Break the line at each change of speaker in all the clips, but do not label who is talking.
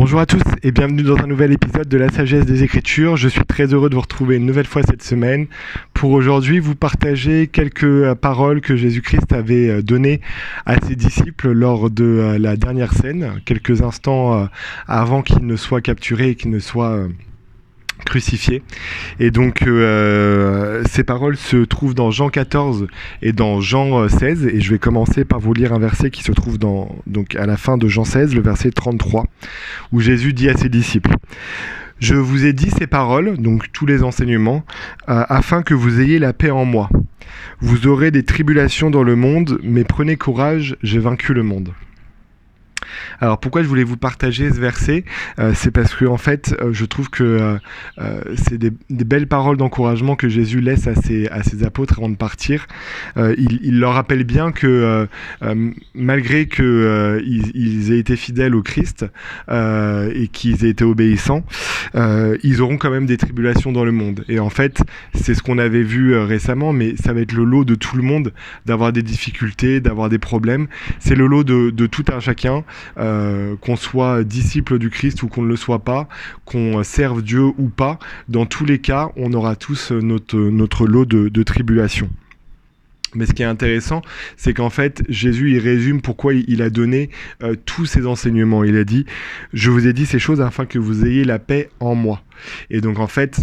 Bonjour à tous et bienvenue dans un nouvel épisode de la sagesse des Écritures. Je suis très heureux de vous retrouver une nouvelle fois cette semaine pour aujourd'hui vous partager quelques paroles que Jésus-Christ avait données à ses disciples lors de la dernière scène, quelques instants avant qu'il ne soit capturé et qu'il ne soit crucifié. Et donc ces paroles se trouvent dans Jean 14 et dans Jean 16, et je vais commencer par vous lire un verset qui se trouve donc à la fin de Jean 16, le verset 33, où Jésus dit à ses disciples: je vous ai dit ces paroles, donc tous les enseignements, afin que vous ayez la paix en moi. Vous aurez des tribulations dans le monde, mais prenez courage, j'ai vaincu le monde. Alors pourquoi je voulais vous partager ce verset, c'est parce que en fait je trouve que c'est des belles paroles d'encouragement que Jésus laisse à ses apôtres avant de partir. Il leur rappelle bien que malgré qu'ils aient été fidèles au Christ et qu'ils aient été obéissants, ils auront quand même des tribulations dans le monde. Et en fait c'est ce qu'on avait vu récemment, mais ça va être le lot de tout le monde d'avoir des difficultés, d'avoir des problèmes. C'est le lot de tout un chacun. Qu'on soit disciple du Christ ou qu'on ne le soit pas, qu'on serve Dieu ou pas, dans tous les cas, on aura tous notre lot de tribulations. Mais ce qui est intéressant, c'est qu'en fait, Jésus, il résume pourquoi il a donné tous ses enseignements. Il a dit « Je vous ai dit ces choses afin que vous ayez la paix en moi ». Et donc en fait,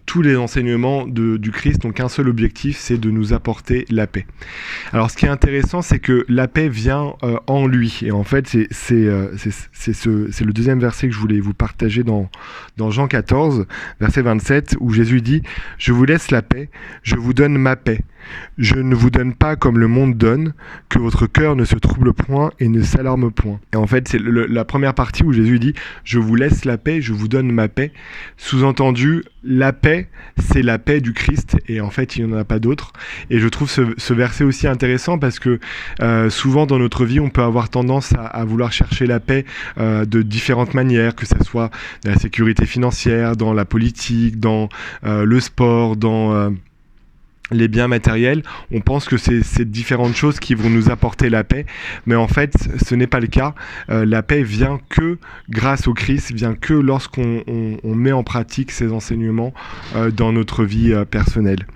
tous les enseignements du Christ n'ont qu'un seul objectif, c'est de nous apporter la paix. Alors ce qui est intéressant, c'est que la paix vient en lui. Et en fait, c'est le deuxième verset que je voulais vous partager dans Jean 14, verset 27, où Jésus dit « Je vous laisse la paix, je vous donne ma paix. Je ne vous donne pas comme le monde donne, que votre cœur ne se trouble point et ne s'alarme point. » Et en fait, c'est la première partie où Jésus dit « Je vous laisse la paix, je vous donne ma paix ». Sous-entendu, la paix, c'est la paix du Christ, et en fait, il n'y en a pas d'autre. Et je trouve ce verset aussi intéressant parce que souvent dans notre vie, on peut avoir tendance à vouloir chercher la paix de différentes manières, que ce soit dans la sécurité financière, dans la politique, dans le sport, dans les biens matériels. On pense que c'est ces différentes choses qui vont nous apporter la paix, mais en fait ce n'est pas le cas. La paix vient que grâce au Christ, vient que lorsqu'on met en pratique ces enseignements dans notre vie personnelle.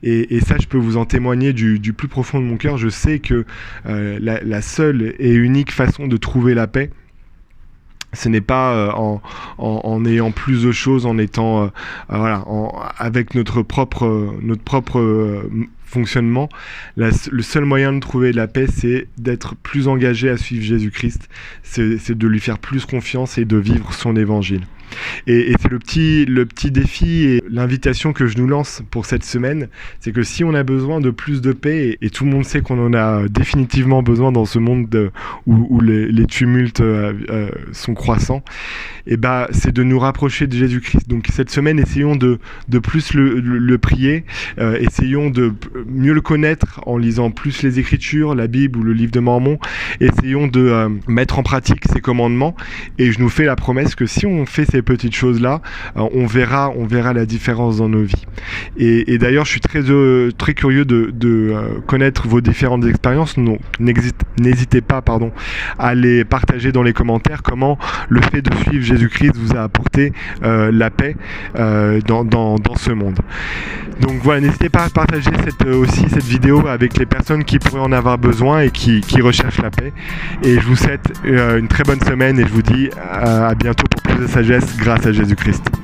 Et ça, je peux vous en témoigner du plus profond de mon cœur. Je sais que la seule et unique façon de trouver la paix, ce n'est pas en ayant plus de choses, en étant avec notre propre fonctionnement. Le seul moyen de trouver la paix, c'est d'être plus engagé à suivre Jésus-Christ, c'est de lui faire plus confiance et de vivre son évangile. Et c'est le petit défi et l'invitation que je nous lance pour cette semaine, c'est que si on a besoin de plus de paix, et tout le monde sait qu'on en a définitivement besoin dans ce monde où les tumultes sont croissants, et c'est de nous rapprocher de Jésus-Christ. Donc cette semaine, essayons de plus le prier, essayons de mieux le connaître en lisant plus les Écritures, la Bible ou le livre de Mormon, essayons de mettre en pratique ses commandements, et je nous fais la promesse que si on fait ces petites choses-là, on verra la différence dans nos vies. Et d'ailleurs, je suis très curieux de connaître vos différentes expériences. Donc, n'hésitez pas, à les partager dans les commentaires. Comment le fait de suivre Jésus-Christ vous a apporté la paix dans ce monde. Donc voilà, n'hésitez pas à partager cette vidéo avec les personnes qui pourraient en avoir besoin et qui recherchent la paix. Et je vous souhaite une très bonne semaine et je vous dis à bientôt pour plus de sagesse grâce à Jésus-Christ.